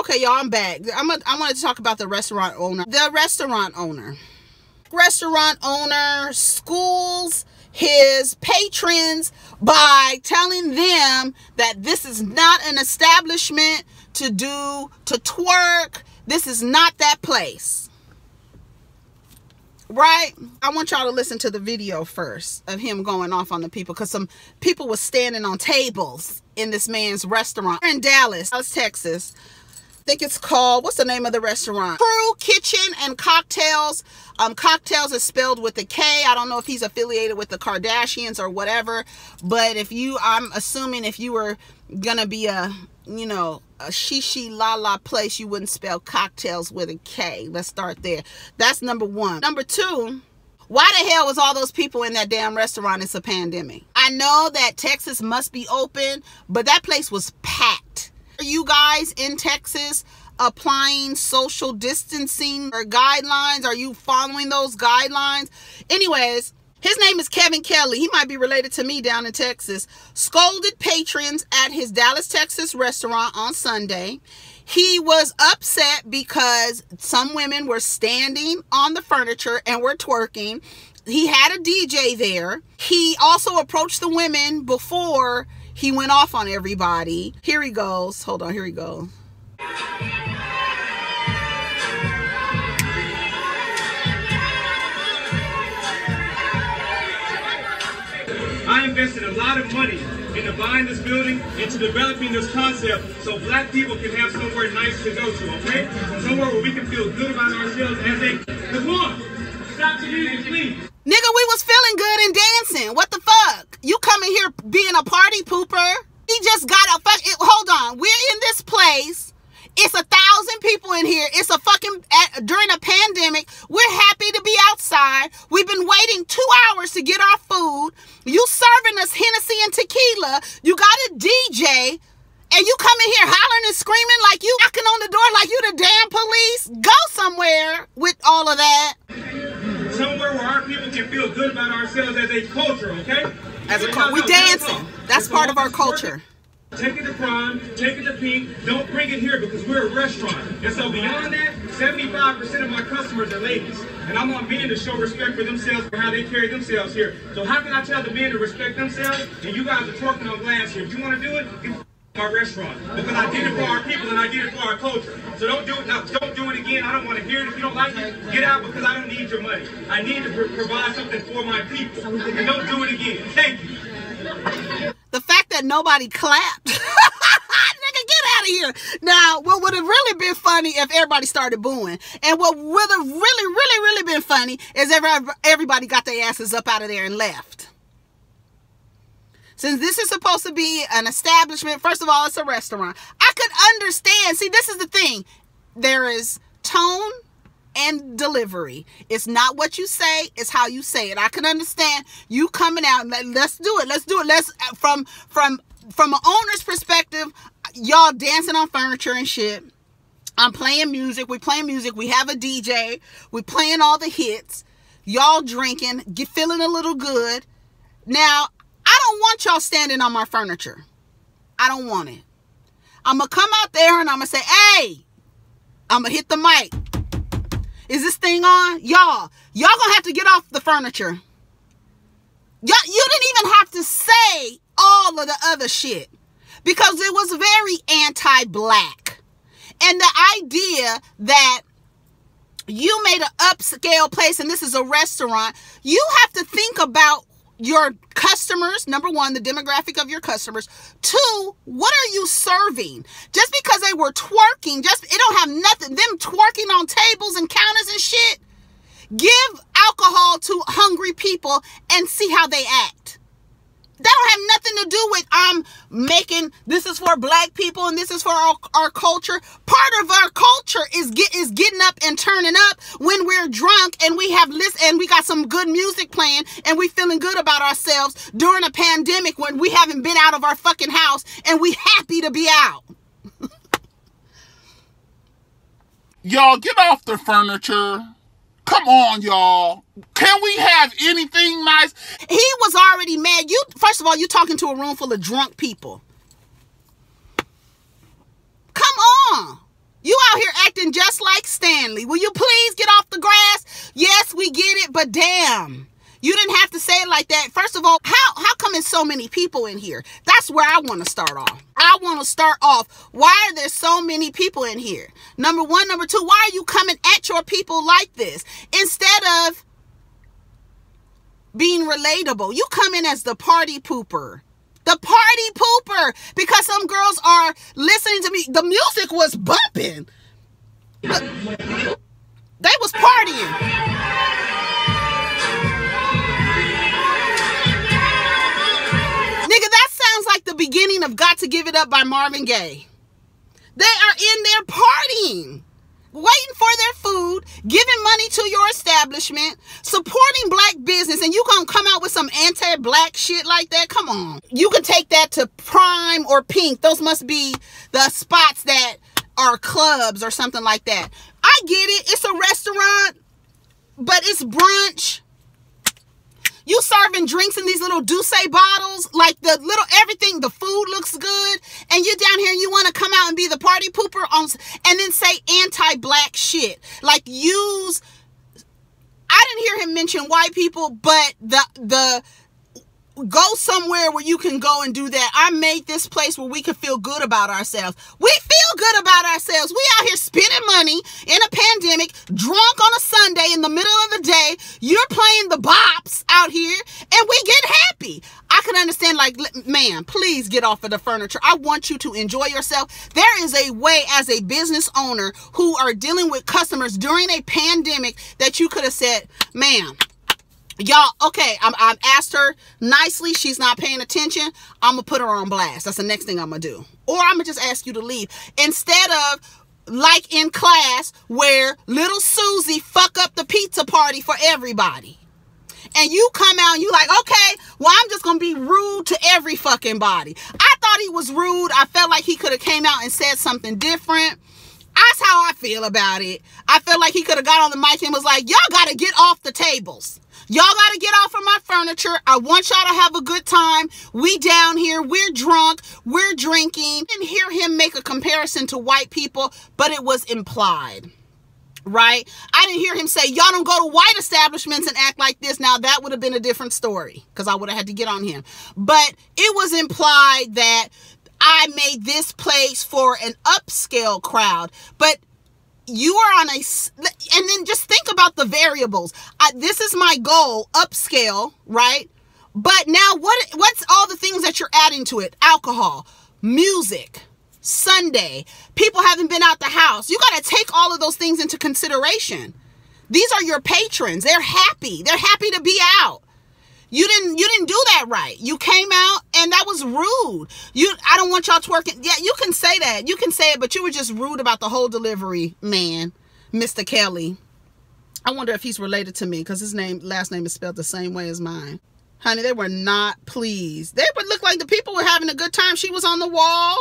Okay, y'all, I'm back. I wanted to talk about the restaurant owner. The restaurant owner schools his patrons by telling them that this is not an establishment to twerk. This is not that place. Right? I want y'all to listen to the video first of him going off on the people, because some people were standing on tables in this man's restaurant. We're in Dallas, Texas. I think it's called, what's the name of the restaurant? Crew Kitchen and Cocktails. Cocktails is spelled with a K. I don't know if he's affiliated with the Kardashians or whatever, but I'm assuming if you were gonna be a shishi la la place, you wouldn't spell cocktails with a K. Let's start there. That's number one. Number two, why the hell was all those people in that damn restaurant? It's a pandemic. I know that Texas must be open, but that place was packed. Are you guys in Texas applying social distancing or guidelines? Are you following those guidelines? Anyways, his name is Kevin Kelly. He might be related to me down in Texas. Scolded patrons at his Dallas, Texas restaurant on Sunday. He was upset because some women were standing on the furniture and were twerking. He had a DJ there. He also approached the women before he went off on everybody. Here he goes. Hold on, here he goes. I invested a lot of money into buying this building, into developing this concept, so black people can have somewhere nice to go to, okay? Somewhere where we can feel good about ourselves as a... Come on! Stop the music, please! Nigga, we was feeling good and dancing. What the fuck? You coming here being a party pooper? He just got a fuck... Hold on. We're in this place. It's 1,000 people in here. It's a fucking... During a pandemic, we're happy to be outside. We've been waiting 2 hours to get our food. You serving us Hennessy and tequila. You got a DJ. And you come in here hollering and screaming like you knocking on the door like you the damn police. Go somewhere with all of that. Somewhere where our people can feel good about ourselves as a culture, okay? As a culture. We dancing. That's part of our culture. Take it to crime, take it to pink, don't bring it here because we're a restaurant. And so beyond that, 75% of my customers are ladies. And I want men to show respect for themselves, for how they carry themselves here. So how can I tell the men to respect themselves? And you guys are twerking on glass here. If you want to do it, get my restaurant. Because I did it for our people and I did it for our culture. So don't do it now. Don't do it again. I don't want to hear it. If you don't like it, get out because I don't need your money. I need to provide something for my people. And don't do it again. Thank you. The fact that nobody clapped. Nigga, get out of here. Now, what would have really been funny if everybody started booing. And what would have really been funny is if everybody got their asses up out of there and left. Since this is supposed to be an establishment, first of all, it's a restaurant. I could understand. See, this is the thing. There is tone and delivery. It's not what you say, it's how you say it. I can understand you coming out and let's do it. Let's from an owner's perspective, y'all dancing on furniture and shit. I'm playing music. We playing music. We have a DJ. We playing all the hits. Y'all drinking, feeling a little good. Now, I don't want y'all standing on my furniture. I don't want it. I'm going to come out there and I'm going to say, hey, I'm going to hit the mic. Is this thing on? Y'all gonna have to get off the furniture. You didn't even have to say all of the other shit because it was very anti-black. And the idea that you made an upscale place and this is a restaurant, you have to think about your customers. Number one, the demographic of your customers. Two, what are you serving? Just because they were twerking, it don't have nothing, them twerking on tables and counters and shit. Give alcohol to hungry people and see how they act. That don't have nothing to do with I'm making, this is for black people and this is for our culture. Part of our culture is getting up and turning up when we're drunk and we have and we got some good music playing and we feeling good about ourselves during a pandemic when we haven't been out of our fucking house and we happy to be out. Y'all get off the furniture. Come on, y'all. Can we have anything nice? He was already mad. First of all, you're talking to a room full of drunk people. Come on. You out here acting just like Stanley. Will you please get off the grass? Yes, we get it, but damn. You didn't have to say it like that. First of all, how come there's so many people in here? That's where I want to start off. I want to start off. Why are there so many people in here? Number one. Number two, why are you coming at your people like this? Instead of being relatable, you come in as the party pooper. The party pooper. Because some girls are listening to me. The music was bumping. They was partying. Nigga, that sounds like the beginning of Got to Give It Up by Marvin Gaye. They are in there partying, waiting for their food, giving money to your establishment, supporting black business, and you gonna come out with some anti-black shit like that? Come on. You can take that to Prime or Pink. Those must be the spots that are clubs or something like that. I get it. It's a restaurant, but it's brunch. You serving drinks in these little Douce bottles, like the little everything, the food looks good, and you're down here and you want to come out and be the party pooper and then say anti-black shit. Like use, I didn't hear him mention white people, but the go somewhere where you can go and do that. I made this place where we can feel good about ourselves. We feel good about ourselves. We out here spending money in a pandemic, drunk on a Sunday in the middle of the day. You're playing the bops out here and we get happy. I can understand, like, man, please get off of the furniture. I want you to enjoy yourself. There is a way as a business owner who are dealing with customers during a pandemic that you could have said, ma'am, y'all, okay, I've asked her nicely. She's not paying attention. I'm going to put her on blast. That's the next thing I'm going to do. Or I'm going to just ask you to leave. Instead of, like in class, where little Susie fuck up the pizza party for everybody. And you come out and you like, okay, well, I'm just going to be rude to every fucking body. I thought he was rude. I felt like he could have came out and said something different. That's how I feel about it. I felt like he could have got on the mic and was like, y'all got to get off the tables. Y'all got to get off of my furniture. I want y'all to have a good time. We down here. We're drunk. We're drinking. I didn't hear him make a comparison to white people, but it was implied, right? I didn't hear him say, y'all don't go to white establishments and act like this. Now, that would have been a different story because I would have had to get on him. But it was implied that I made this place for an upscale crowd. But you are on a, and then just think about the variables. This is my goal, upscale, right? But now what's all the things that you're adding to it? Alcohol, music, Sunday, people haven't been out the house. You got to take all of those things into consideration. These are your patrons. They're happy. They're happy to be out. You didn't do that right. You came out and that was rude. I don't want y'all twerking. Yeah, you can say that. You can say it, but you were just rude about the whole delivery man, Mr. Kelly. I wonder if he's related to me because his last name is spelled the same way as mine. Honey, they were not pleased. They would look like the people were having a good time. She was on the wall.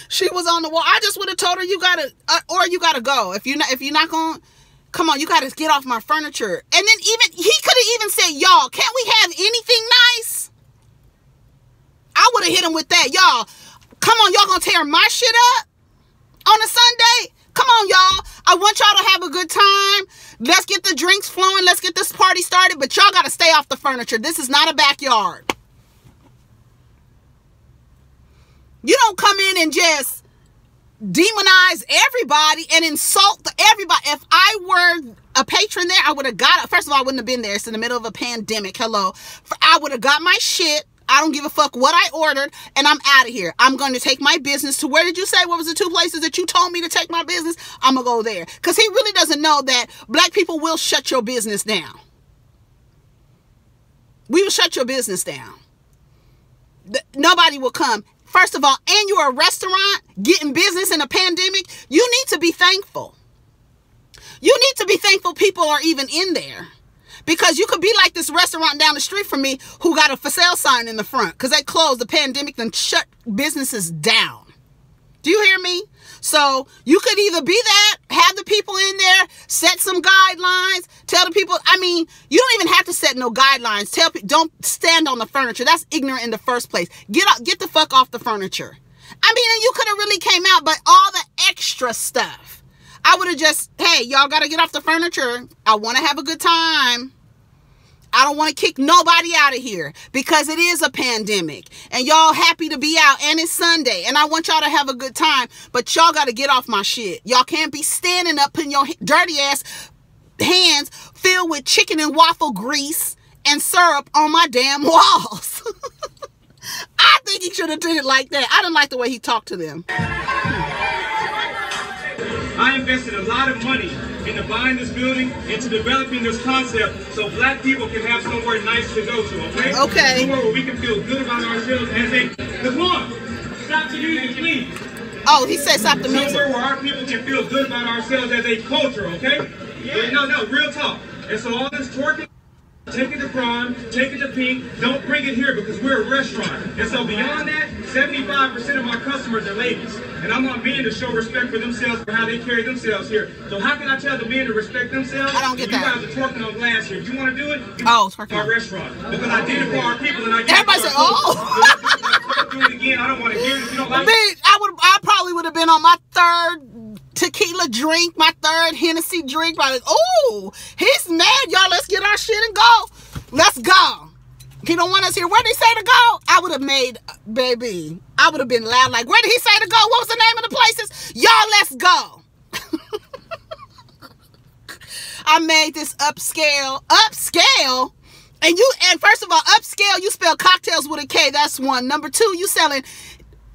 She was on the wall. I just would have told her you gotta go. If you're not going. Come on, you got to get off my furniture. And then he could have even said, y'all, can't we have anything nice? I would have hit him with that. Y'all, come on, y'all going to tear my shit up on a Sunday? Come on, y'all. I want y'all to have a good time. Let's get the drinks flowing. Let's get this party started. But y'all got to stay off the furniture. This is not a backyard. You don't come in and just demonize everybody and insult everybody. If I were a patron there, I would have got it. First of all, I wouldn't have been there. It's in the middle of a pandemic. Hello. I would have got my shit. I don't give a fuck what I ordered, and I'm out of here. I'm going to take my business to, where did you say? What was the 2 places that you told me to take my business? I'm going to go there. Because he really doesn't know that black people will shut your business down. We will shut your business down. Nobody will come. First of all, and you're a restaurant getting business in a pandemic, you need to be thankful. You need to be thankful people are even in there. Because you could be like this restaurant down the street from me who got a for sale sign in the front because they closed the pandemic and shut businesses down. Do you hear me? So you could either be that, have the people in there, set some guidelines, tell the people, I mean, you don't even have to set no guidelines. Tell people, don't stand on the furniture. That's ignorant in the first place. Get the fuck off the furniture. I mean, and you could have really came out, but all the extra stuff, I would have just, hey, y'all got to get off the furniture. I want to have a good time. I don't want to kick nobody out of here because it is a pandemic and y'all happy to be out and it's Sunday and I want y'all to have a good time, but y'all got to get off my shit. Y'all can't be standing up putting your dirty ass hands filled with chicken and waffle grease and syrup on my damn walls. I think he should have did it like that. I didn't like the way he talked to them. I invested a lot of money into buying this building, into developing this concept, so black people can have somewhere nice to go to, okay? Okay. Somewhere where we can feel good about ourselves as a... Come on! Stop the music, please! Oh, he said stop the music. Somewhere where our people can feel good about ourselves as a culture, okay? Yeah. No, real talk. And so all this twerking, take it to prom, take it to pink, don't bring it here because we're a restaurant. And so beyond that, 75% of my customers are ladies. And I want men to show respect for themselves for how they carry themselves here. So how can I tell the men to respect themselves? I don't get that. You guys are twerking on glass here. If you want to do it, twerking our restaurant. Because I did it for our people and I did everybody it for said, oh. Do it again. I don't want to hear it if you don't like it. I probably would have been on my third tequila drink, my third Hennessy drink. Probably, oh, he's mad, y'all. Let's get our shit and go. Let's go. He don't want us here. Where did he say to go? I would have made, baby, I would have been loud like, where did he say to go? What was the name of the places? Y'all, let's go. I made this upscale. And first of all, upscale, you spell cocktails with a K. That's one. Number two, you selling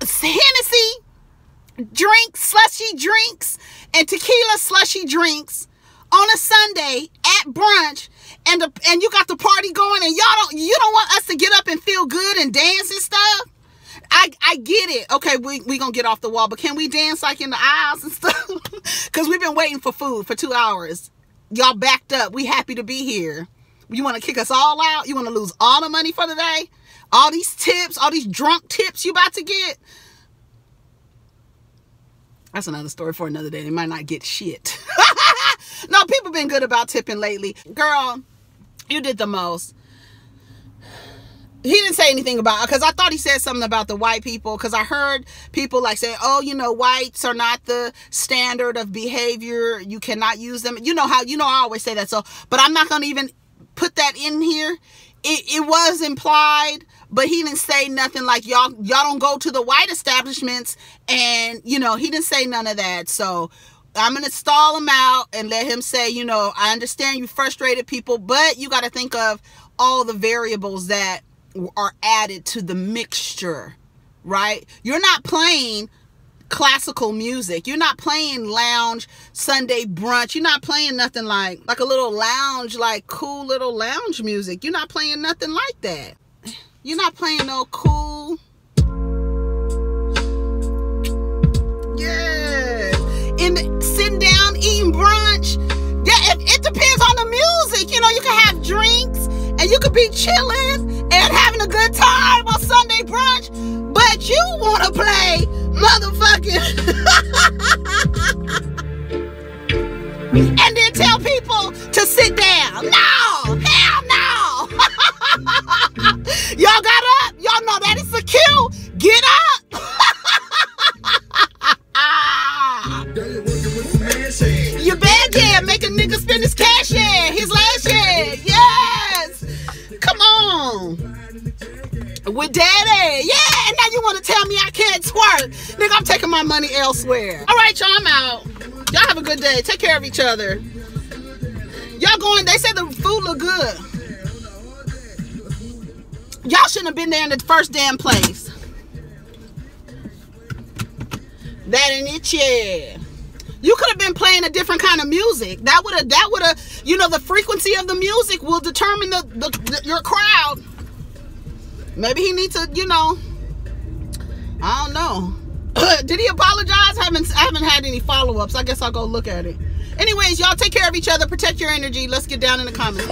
Hennessy drinks, slushy drinks, and tequila slushy drinks on a Sunday at brunch. And you got the party going, and you don't want us to get up and feel good and dance and stuff. I get it. Okay, we gonna get off the wall, but can we dance like in the aisles and stuff? Because we've been waiting for food for 2 hours. Y'all backed up. We happy to be here. You want to kick us all out? You want to lose all the money for the day? All these tips, all these drunk tips you about to get? That's another story for another day. They might not get shit. No, people been good about tipping lately. Girl, you did the most. He didn't say anything about, because I thought he said something about the white people, because I heard people like say, oh, you know, whites are not the standard of behavior. You cannot use them. You know how, I always say that. So, but I'm not going to even put that in here. It was implied, but he didn't say nothing like y'all don't go to the white establishments, and he didn't say none of that. So I'm going to stall him out and let him say, I understand you frustrated people, but you got to think of all the variables that are added to the mixture, right? You're not playing classical music. You're not playing lounge Sunday brunch. You're not playing nothing like a little lounge, like cool little lounge music. You're not playing nothing like that. You're not playing no cool. Yeah. And sitting down eating brunch. Yeah, it depends on the music. You can have drinks and you could be chilling and having a good time on Sunday brunch, but you want to play motherfucking and then tell people to sit down. No, hell no. Y'all got up? Y'all know that is a cue. Get up. You bad, yeah. Make a nigga spend his cash, yeah. His last year. Yes. Come on. With daddy. Yeah. And now you want to tell me I can't twerk. Nigga, I'm taking my money elsewhere. All right, y'all, I'm out. Y'all have a good day. Take care of each other. Y'all going, they said the food look good. Y'all shouldn't have been there in the first damn place. That ain't it, yeah. You could have been playing a different kind of music. That would have, the frequency of the music will determine your crowd. Maybe he needs to, I don't know. Did he apologize? I haven't had any follow-ups. I guess I'll go look at it. Anyways, y'all take care of each other. Protect your energy. Let's get down in the comments.